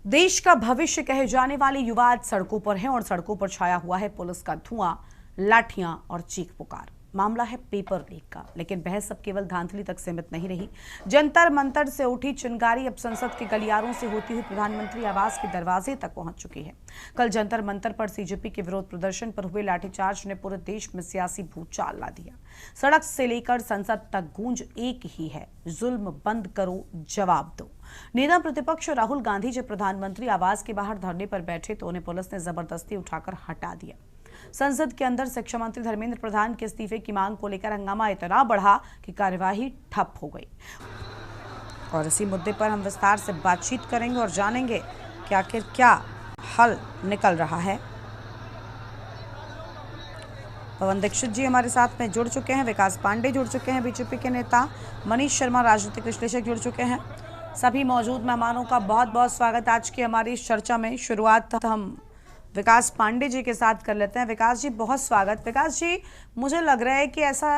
देश का भविष्य कहे जाने वाले युवा आज सड़कों पर हैं और सड़कों पर छाया हुआ है पुलिस का धुआं, लाठियां और चीख पुकार। मामला है पेपर लीक का, लेकिन बहस अब केवल धांधली तक सीमित नहीं रही। जंतर मंतर से उठी चिंगारी अब संसद के गलियारों से होती हुई प्रधानमंत्री आवास के दरवाजे तक पहुंच चुकी है। कल जंतर मंतर पर सीजेपी के विरोध प्रदर्शन पर हुए लाठीचार्ज ने पूरे देश में सियासी भूचाल ला दिया। सड़क से लेकर संसद तक गूंज एक ही है, जुल्म बंद करो, जवाब दो। नेता प्रतिपक्ष राहुल गांधी जब प्रधानमंत्री आवास के बाहर धरने पर बैठे तो उन्हें पुलिस ने जबरदस्ती उठाकर हटा दिया। संसद के अंदर शिक्षा मंत्री धर्मेंद्र प्रधान के इस्तीफे की मांग को लेकर हंगामा इतना बढ़ा कि कार्यवाही ठप हो गई। और इसी मुद्दे पर हम विस्तार से बातचीत करेंगे और जानेंगे कि आखिर क्या हल निकल रहा है। पवन दीक्षित जी हमारे साथ में जुड़ चुके हैं, विकास पांडे जुड़ चुके हैं, बीजेपी के नेता मनीष शर्मा राजनीतिक विश्लेषक जुड़ चुके हैं। सभी मौजूद मेहमानों का बहुत बहुत स्वागत आज की हमारी इस चर्चा में। शुरुआत हम विकास पांडे जी के साथ कर लेते हैं। विकास जी बहुत स्वागत। विकास जी, मुझे लग रहा है कि ऐसा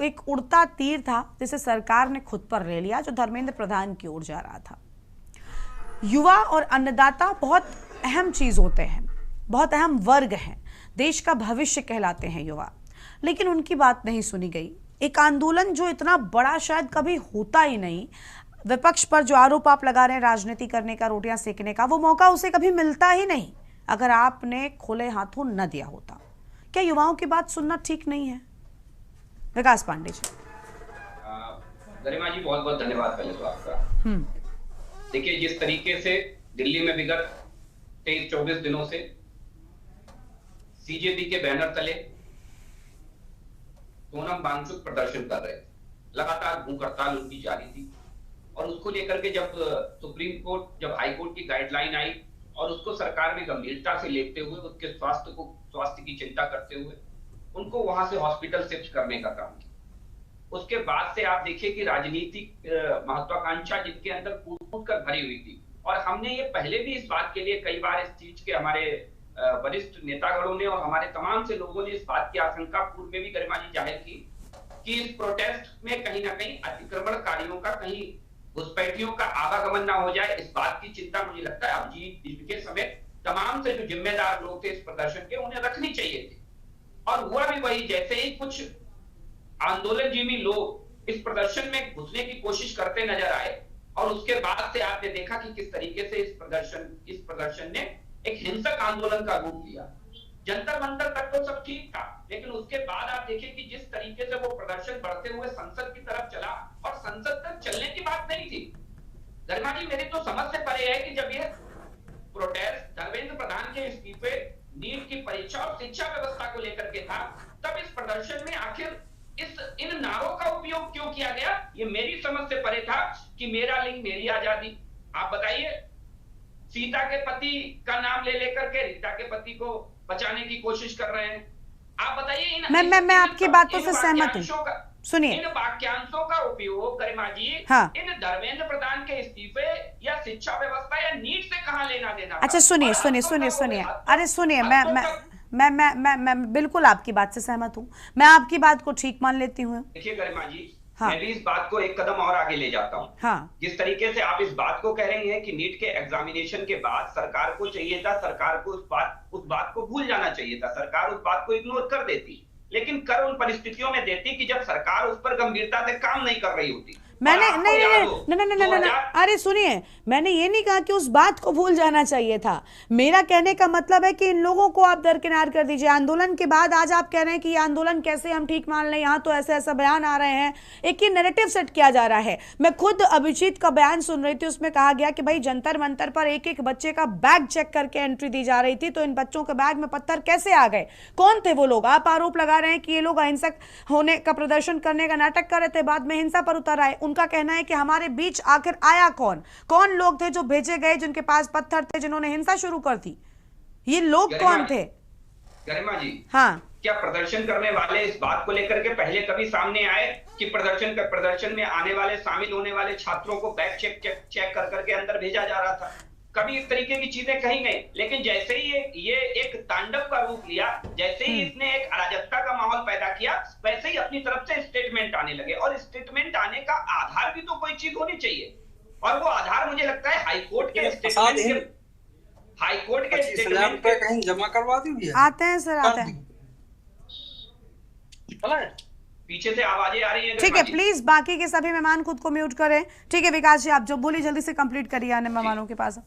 एक उड़ता तीर था जिसे सरकार ने खुद पर ले लिया, जो धर्मेंद्र प्रधान की ओर जा रहा था। युवा और अन्नदाता बहुत अहम चीज होते हैं, बहुत अहम वर्ग हैं, देश का भविष्य कहलाते हैं युवा, लेकिन उनकी बात नहीं सुनी गई। एक आंदोलन जो इतना बड़ा शायद कभी होता ही नहीं, विपक्ष पर जो आरोप आप लगा रहे हैं राजनीति करने का, रोटियां सेकने का, वो मौका उसे कभी मिलता ही नहीं अगर आपने खुले हाथों न दिया होता। क्या युवाओं की बात सुनना ठीक नहीं है? विकास पांडे जी। गरिमा जी बहुत बहुत धन्यवाद पहले तो आपका। देखिए, जिस तरीके से दिल्ली में विगत 23-24 दिनों से सीजेपी के बैनर तले सोनम वांगचुक प्रदर्शन कर रहे थे, लगातार भूख हड़ताल उनकी जारी थी और उसको लेकर के जब सुप्रीम कोर्ट, जब हाई कोर्ट की गाइडलाइन आई और उसको सरकार ने गंभीरता से लेते हुए उसके स्वास्थ्य की चिंता करते हुए उनको वहां से हॉस्पिटल शिफ्ट करने का काम किया। उसके बाद से आप देखिए कि राजनीतिक महत्वाकांक्षा जिनके अंदर कूट कर भरी हुई थी, और हमने ये पहले भी इस बात के लिए कई बार इस चीज के हमारे वरिष्ठ नेतागणों ने और हमारे तमाम से लोगों ने इस बात की आशंका पूर्व में भी गरिमा जी जाहिर की कि इस प्रोटेस्ट में कहीं ना कहीं अतिक्रमणकारियों का, कहीं घुसपैठियों का आवागमन ना हो जाए, इस बात की चिंता मुझे लगता है अब जी के समय तमाम से जो जिम्मेदार लोग थे इस प्रदर्शन के, उन्हें रखनी चाहिए थी। और हुआ भी वही, जैसे ही कुछ आंदोलनजीवी लोग इस प्रदर्शन में घुसने की कोशिश करते नजर आए और उसके बाद से आपने देखा कि किस तरीके से इस प्रदर्शन ने एक हिंसक आंदोलन का रूप लिया। जंतर मंतर तक तो सब ठीक था, लेकिन उसके बाद आप देखिए कि जिस तरीके से वो प्रदर्शन बढ़ते हुए संसद की तरफ चला, और संसद तक चलने की बात नहीं थी। गरिमा जी, मेरी तो समझ से परे है कि जब ये प्रोटेस्ट धर्मेंद्र प्रधान के इस्तीफे, नीट की परीक्षा और शिक्षा व्यवस्था को लेकर के था, तब इस प्रदर्शन में आखिर इन नारों का उपयोग क्यों किया गया, ये मेरी समझ से परे था कि मेरा लिंग मेरी आजादी। आप बताइए, सीता के पति का नाम ले लेकर के रीता के पति को बचाने की कोशिश कर रहे हैं। आप बताइए, मैं आपकी बातों से सहमत हूँ। सुनिए, इन वाक्यांशों का उपयोग गरिमा जी, हाँ, इन धर्मेंद्र प्रधान के इस्तीफे या शिक्षा व्यवस्था या नीट से कहां लेना देना। अच्छा सुनिए, अरे सुनिए, मैं बिल्कुल आपकी बात से सहमत हूँ, मैं आपकी बात को ठीक मान लेती हूँ। देखिए गरिमा जी, हाँ, मैं भी इस बात को एक कदम और आगे ले जाता हूँ। हाँ, जिस तरीके से आप इस बात को कह रही हैं कि नीट के एग्जामिनेशन के बाद सरकार को चाहिए था, सरकार को उस बात को भूल जाना चाहिए था, सरकार उस बात को इग्नोर कर देती, लेकिन कर उन परिस्थितियों में देती कि जब सरकार उस पर गंभीरता से काम नहीं कर रही होती। मैंने नहीं, अरे सुनिए, मैंने ये नहीं कहा कि उस बात को भूल जाना चाहिए था। मेरा कहने का मतलब है कि इन लोगों को आप दरकिनार कर दीजिए। आंदोलन के बाद आज आप कह रहे हैं कि ये आंदोलन कैसे हम ठीक मान लें, यहाँ तो ऐसे ऐसा बयान आ रहे हैं, एक ही नैरेटिव सेट किया जा रहा है। मैं खुद अभिजीत का बयान सुन रही थी, उसमें कहा गया कि भाई जंतर मंतर पर एक एक बच्चे का बैग चेक करके एंट्री दी जा रही थी, तो इन बच्चों के बैग में पत्थर कैसे आ गए, कौन थे वो लोग? आप आरोप लगा रहे हैं कि ये लोग अहिंसक होने का, प्रदर्शन करने का नाटक कर रहे थे, बाद में हिंसा पर उतर आए। उनका कहना है कि हमारे बीच आखिर आया कौन लोग थे जो भेजे गए, जिनके पास पत्थर थे, जिन्होंने हिंसा शुरू कर दी? ये लोग कौन थे? गरिमा जी, हाँ, क्या प्रदर्शन करने वाले इस बात को लेकर के पहले कभी सामने आए कि प्रदर्शन में आने वाले, शामिल होने वाले छात्रों को बैग चेक कर करके अंदर भेजा जा रहा था? कभी इस तरीके की चीजें कही गई, लेकिन जैसे ही ये एक तांडव का रूप लिया, जैसे ही इसने एक अराजकता का माहौल पैदा किया, वैसे ही अपनी तरफ से स्टेटमेंट आने लगे, और स्टेटमेंट आने का आधार भी तो कोई चीज होनी चाहिए। और वो आधार मुझे लगता है हाईकोर्ट के प्रसाद स्टेटमेंट के, हाईकोर्ट के 25,000 स्टेटमेंट रुपए के कहीं जमा करवा दी भैया। आते हैं सर, आते हैं। चला है? पीछे से आवाजें आ रही हैं। ठीक है, प्लीज बाकी के सभी मेहमान खुद को म्यूट करें। ठीक है विकास जी, आप जो बोलिए जल्दी से कंप्लीट करिए अन्य मेहमानों के पास।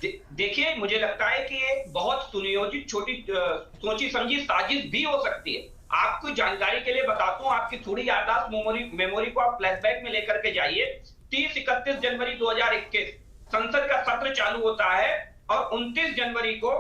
देखिए मुझे लगता है कि एक बहुत सुनियोजित छोटी सोची समझी साजिश भी हो सकती है। आपको जानकारी के लिए बताता हूं, आपकी थोड़ी याददाश्त मेमोरी को आप फ्लैशबैक में लेकर के जाइए। 30-31 जनवरी 2021 संसद का सत्र चालू होता है और 29 जनवरी को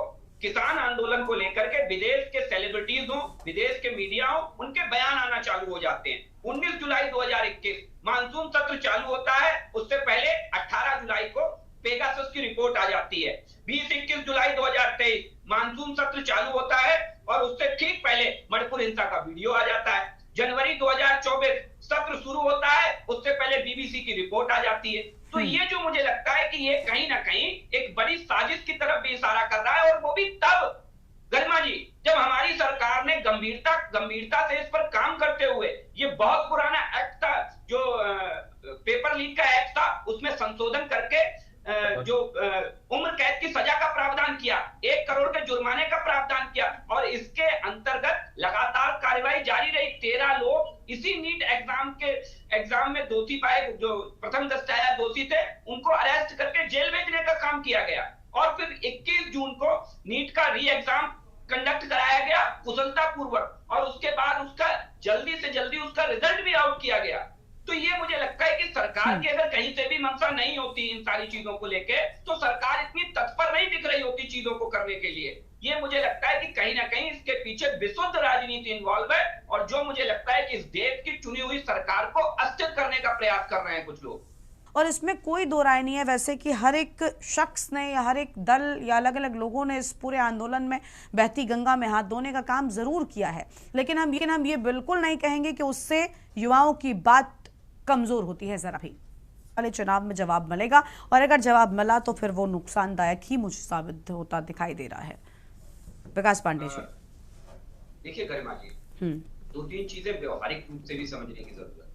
किसान आंदोलन को लेकर के विदेश के सेलिब्रिटीज हो, विदेश के मीडिया हो, उनके बयान आना चालू हो जाते हैं। 19 जुलाई 2021 मानसून सत्र चालू होता है, उससे पहले 18 जुलाई को पेगासस की रिपोर्ट आ जाती है। 20-21 जुलाई 2023 मानसून सत्र चालू होता है और उससे ठीक पहले मणिपुर हिंसा का वीडियो आ जाता है। जनवरी 2024 सत्र शुरू होता है, उससे पहले बीबीसी की रिपोर्ट आ जाती है। तो ये जो मुझे लगता है कि ये कहीं ना कहीं एक बड़ी साजिश की तरफ भी इशारा कर रहा है, और वो भी तब गरिमा जी जब हमारी सरकार ने गंभीरता से इस पर काम करते हुए, ये बहुत पुराना एक्ट था जो पेपर लीक का एक्ट था, उसमें संशोधन करके जो उम्र कैद की सजा का प्रावधान किया, 1 करोड़ के जुर्माने का प्रावधान किया, और इसके अंतर्गत लगातार कार्रवाई जारी रही। 13 लोग इसी नीट एग्जाम में दोषी पाए, जो प्रथम दस्ताया दोषी थे, उनको अरेस्ट करके जेल भेजने का काम किया गया। और फिर 21 जून को नीट का री एग्जाम कंडक्ट कराया गया कुशलता पूर्वक, और उसके बाद उसका जल्दी से जल्दी उसका रिजल्ट भी आउट किया गया। तो ये मुझे लगता है कि सरकार की अगर कहीं से भी मंशा नहीं होती इन सारी चीजों को लेके, तो सरकार इतनी तत्पर नहीं दिख रही होती चीजों को करने के लिए। ये मुझे लगता है कि कहीं ना कहीं इसके पीछे विशुद्ध राजनीति इन्वॉल्व है, और जो मुझे लगता है कि इस देश की चुनी हुई सरकार को अस्थिर करने का प्रयास कर रहे हैं कुछ लोग। और इसमें कोई दो राय नहीं है वैसे कि हर एक शख्स ने या हर एक दल या अलग अलग लोगों ने इस पूरे आंदोलन में बहती गंगा में हाथ धोने का काम जरूर किया है, लेकिन हम ये बिल्कुल नहीं कहेंगे कि उससे युवाओं की बात कमजोर होती है। जरा भी वाले चुनाव में जवाब मिलेगा, और अगर जवाब मिला तो फिर वो नुकसानदायक ही मुझे साबित होता दिखाई दे रहा है। विकास पांडे जी, देखिए गरिमा जी, 2-3 चीजें व्यवहारिक रूप से भी समझने की जरूरत है,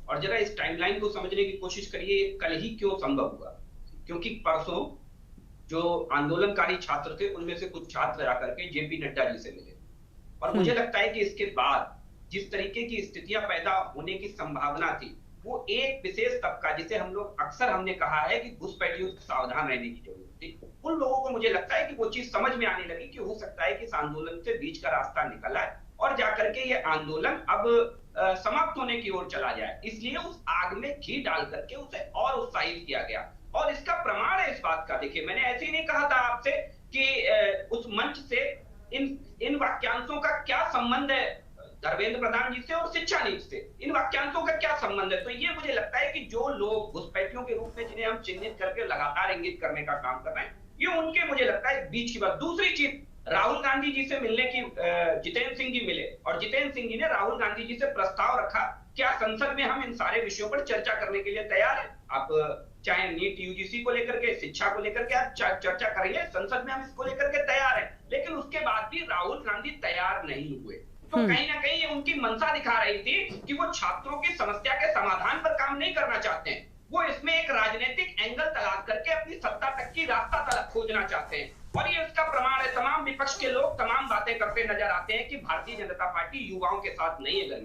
और जरा इस टाइमलाइन को समझने की कोशिश करिए। कल ही क्यों संभव हुआ? क्योंकि परसों जो आंदोलनकारी छात्र थे, उनमें से कुछ छात्र आकर के जेपी नड्डा जी से मिले, और मुझे लगता है कि इसके बाद जिस तरीके की स्थितियां पैदा होने की संभावना थी, वो एक विशेष तबका, जिसे हम लोग अक्सर हमने कहा है कि घुसपैठियों से सावधान रहने की जरूरत थी, उन लोगों को मुझे लगता है कि वो चीज समझ में आने लगी कि हो सकता है कि इस आंदोलन से बीच का रास्ता निकल आए और जाकर के ये आंदोलन अब समाप्त होने की ओर चला जाए। इसलिए उस आग में घी डाल करके उसे और उत्साहित किया गया, और इसका प्रमाण है इस बात का। देखिए, मैंने ऐसे ही नहीं कहा था आपसे कि उस मंच से इन वाक्यांशों का क्या संबंध है धर्मेंद्र प्रधान जी से और शिक्षा नीति से, इन वाक्यांशों का क्या संबंध है। तो ये मुझे लगता है कि जो लोग घुसपैठियों के रूप में जिन्हें हम चिन्हित करके लगातार इंगित करने का काम कर रहे हैं, ये उनके मुझे लगता है बीच की बात। दूसरी चीज, राहुल गांधी जी से मिलने की जितेंद्र सिंह जी मिले, और जितेंद्र सिंह जी ने राहुल गांधी जी से प्रस्ताव रखा, क्या संसद में हम इन सारे विषयों पर चर्चा करने के लिए तैयार है? आप चाहे नीट यूजीसी को लेकर के, शिक्षा को लेकर के आप चर्चा करिए, संसद में हम इसको लेकर के तैयार है। लेकिन उसके बाद भी राहुल गांधी तैयार नहीं हुए, तो कहीं ना कहीं ये उनकी मंशा दिखा रही थी कि वो छात्रों की समस्या के समाधान पर काम नहीं करना चाहते हैं, वो इसमें एक राजनीतिक एंगल तलाश करके अपनी सत्ता तक की रास्ता तक खोजना चाहते हैं। और ये इसका प्रमाण है, तमाम विपक्ष के लोग तमाम बातें करते नजर आते हैं कि भारतीय जनता पार्टी युवाओं के साथ नहीं है।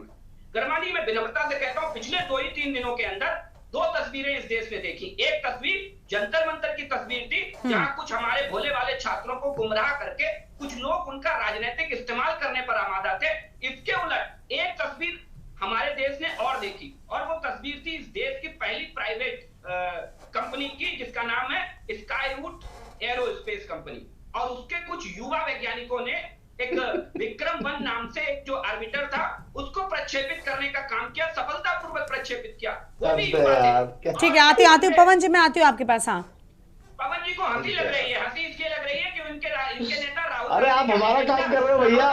गरिमा जी, मैं विनम्रता से कहता हूं, पिछले 2-3 दिनों के अंदर 2 तस्वीरें इस देश में देखी। एक तस्वीर जंतर मंतर की तस्वीर थी, जहां कुछ हमारे भोले वाले छात्रों को गुमराह करके कुछ लोग उनका राजनीतिक इस्तेमाल करने पर आमादा थे। इसके उलट एक तस्वीर हमारे देश ने और देखी, और वो तस्वीर थी इस देश की पहली प्राइवेट कंपनी की, जिसका नाम है स्काई रूट एरोस्पेस कंपनी, और उसके कुछ युवा वैज्ञानिकों ने एक विक्रम 1 नाम से एक जो ऑर्बिटर था, उसको प्रक्षेपित करने का काम किया, सफलतापूर्वक प्रक्षेपित किया। वो भी ठीक है, आती हूँ पवन जी, मैं आती हूँ आपके पास। हाँ, पवन जी को हंसी लग रही है, हंसी इसलिए लग रही है कि इनके नेता राहुल, अरे आप हमारा काम कर रहे हो भैया,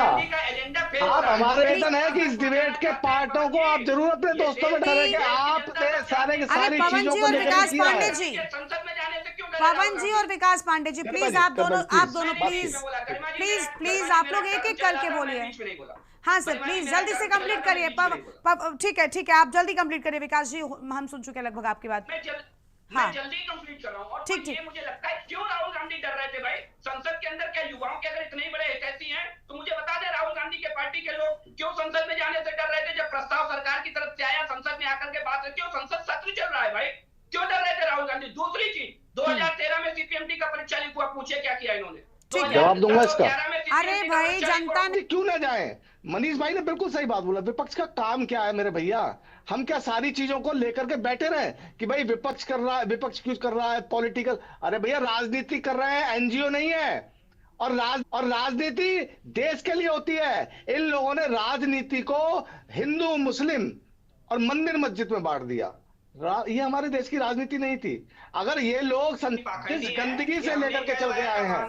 आप हमारे एजेंडा वेतन है कि इस डिबेट के पार्टों को आप जरूर अपने दोस्तों में ठहरेंगे। आपने सारे की सारी पवन चीजों जी को और लेकर विकास किया पांडे है। जी, संसद में जाने से क्यों पवन जी और विकास पांडे जी, प्लीज आप दोनों प्लीज आप लोग एक एक करके बोलिए। हाँ सर, प्लीज जल्दी से कंप्लीट करिए। ठीक है, आप जल्दी कंप्लीट करिए। विकास जी, हम सुन चुके हैं लगभग आपकी बात। हाँ। मैं जल्दी कंप्लीट कर रहा हूँ। और ठीक, ये मुझे लगता है क्यों राहुल गांधी डर रहे थे भाई संसद के अंदर? क्या युवाओं के अगर इतने बड़े हितैषी हैं तो मुझे बता दे राहुल गांधी के पार्टी के लोग क्यों संसद में जाने से डर रहे थे? जब प्रस्ताव सरकार की तरफ से आया संसद में आकर के बात, क्यों संसद सत्र चल रहा है भाई, क्यों डर रहे थे राहुल गांधी? दूसरी चीज, 2013 में सीपीएमटी का परीक्षा लीक हुआ, पूछे क्या किया इन्होंने? ठीक है। जवाब दूंगा इसका। अरे भाई जनता ने क्यों ना जाए? मनीष भाई ने बिल्कुल सही बात बोला। विपक्ष का काम क्या है मेरे भैया? हम क्या सारी चीजों को लेकर के बैठे रहे कि भाई विपक्ष कर रहा है, विपक्ष क्यों कर रहा है, पॉलिटिकल? अरे भैया राजनीति कर रहे हैं, एनजीओ नहीं है। और राजनीति देश के लिए होती है। इन लोगों ने राजनीति को हिंदू मुस्लिम और मंदिर मस्जिद में बांट दिया। ये हमारे देश की राजनीति नहीं थी। अगर ये लोग जिस गंदगी से लेकर के चल के आए हैं,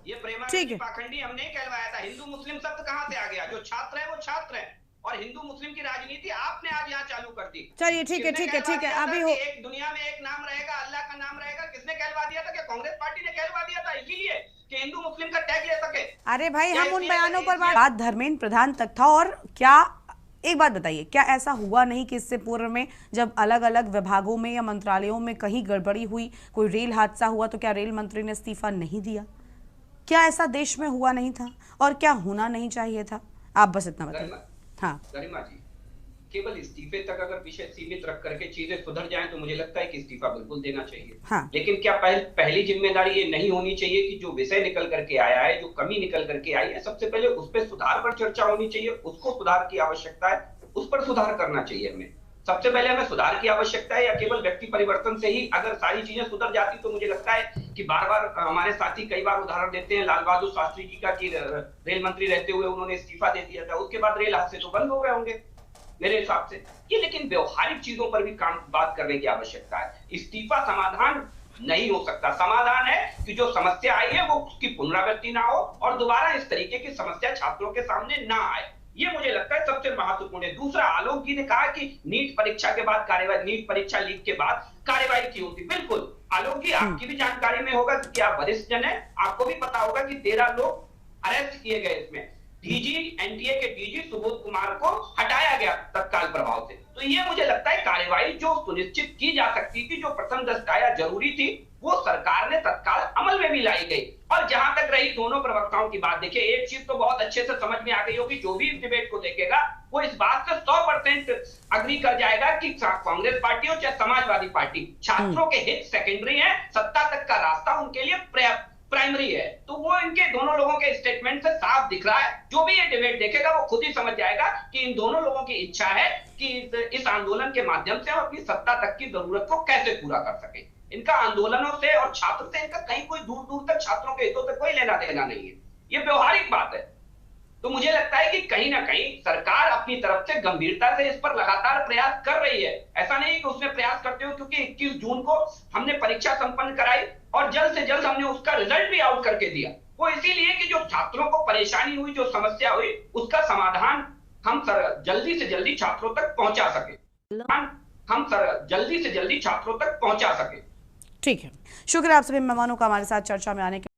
ये ठीक है। पाखंडी हमने कहलवाया था। हिंदू मुस्लिम शब्द कहां से आ गया? जो छात्र है वो छात्र है, और हिंदू मुस्लिम की राजनीति आपने आज यहाँ चालू कर दी। चलिए ठीक है ठीक है ठीक है। अभी हो एक दुनिया में एक नाम रहेगा, अल्लाह का नाम रहेगा। किसने कहलवा दिया था? कि कांग्रेस पार्टी ने कहलवा दिया था, इसीलिए कि हिंदू मुस्लिम का टैग ले सके। अरे भाई हम उन बयानों पर बात धर्मेंद्र प्रधान तक था। और क्या एक बात बताइए, क्या ऐसा हुआ नहीं कि इससे पूर्व में जब अलग अलग विभागों में या मंत्रालयों में कहीं गड़बड़ी हुई, कोई रेल हादसा हुआ, तो क्या रेल मंत्री ने इस्तीफा नहीं दिया? क्या ऐसा देश में हुआ नहीं था? और क्या होना नहीं चाहिए था? आप बस इतना बताइए। हाँ गरिमा जी, केवल इस्तीफे तक अगर विषय सीमित रख करके चीजें सुधर जाएं तो मुझे लगता है कि इस्तीफा बिल्कुल देना चाहिए। हाँ। लेकिन क्या पहली जिम्मेदारी ये नहीं होनी चाहिए कि जो विषय निकल करके आया है, जो कमी निकल करके आई है, सबसे पहले उस पर सुधार पर चर्चा होनी चाहिए। उसको सुधार की आवश्यकता है, उस पर सुधार करना चाहिए। हमें सबसे पहले हमें सुधार की आवश्यकता है। या केवल व्यक्ति परिवर्तन से ही अगर सारी चीजें सुधर जाती तो मुझे लगता है कि बार बार हमारे साथी कई बार उदाहरण देते हैं लाल बहादुर शास्त्री जी का कि रेल मंत्री रहते हुए उन्होंने इस्तीफा दे दिया था, उसके बाद रेल हादसे तो बंद हो गए होंगे मेरे हिसाब से। ये लेकिन व्यवहारिक चीजों पर भी बात करने की आवश्यकता है। इस्तीफा समाधान नहीं हो सकता। समाधान है कि जो समस्या आई है वो उसकी पुनरावृत्ति ना हो और दोबारा इस तरीके की समस्या छात्रों के सामने ना आए। ये मुझे लगता है सबसे महत्वपूर्ण है। दूसरा, आलोक जी ने कहा कि नीट परीक्षा के बाद कार्यवाही, नीट परीक्षा लीक के बाद कार्यवाही की होती। बिल्कुल आलोक जी, आपकी भी जानकारी में होगा क्योंकि आप वरिष्ठ जन है, आपको भी पता होगा कि 13 लोग अरेस्ट किए गए। इसमें डीजी, एनटीए के डीजी सुबोध कुमार को हटाया गया तत्काल प्रभाव से। तो ये मुझे लगता है कार्यवाही जो सुनिश्चित की जा सकती थी, जो प्रथम दृष्टया जरूरी थी, वो सरकार ने तत्काल अमल में भी लाई गई। और जहां तक रही दोनों प्रवक्ताओं की बात, देखिए एक चीज तो बहुत अच्छे से समझ में आ गई होगी, जो भी इस डिबेट को देखेगा वो इस बात से 100% अग्री कर जाएगा कि कांग्रेस पार्टी हो चाहे समाजवादी पार्टी, छात्रों के हित सेकेंडरी है, सत्ता तक का रास्ता उनके लिए प्राइमरी है। तो वो इनके दोनों लोगों के स्टेटमेंट से साफ दिख रहा है। जो भी ये डिबेट देखेगा वो खुद ही समझ जाएगा कि इन दोनों लोगों की इच्छा है कि इस आंदोलन के माध्यम से अपनी सत्ता तक की जरूरत को कैसे पूरा कर सके। इनका आंदोलनों से और छात्र से इनका कहीं कोई दूर दूर तक छात्रों के हितों से कोई लेना देना नहीं है। ये व्यवहारिक बात है। तो मुझे लगता है कि कहीं ना कहीं सरकार अपनी तरफ से गंभीरता से इस पर लगातार प्रयास कर रही है। ऐसा नहीं कि उसने प्रयास करते हो, क्योंकि 21 जून को हमने परीक्षा संपन्न कराई और जल्द से जल्द हमने उसका रिजल्ट भी आउट करके दिया। वो इसीलिए कि जो छात्रों को परेशानी हुई, जो समस्या हुई, उसका समाधान हम जल्दी से जल्दी छात्रों तक पहुंचा सके। ठीक है, शुक्रिया आप सभी मेहमानों का हमारे साथ चर्चा में आने के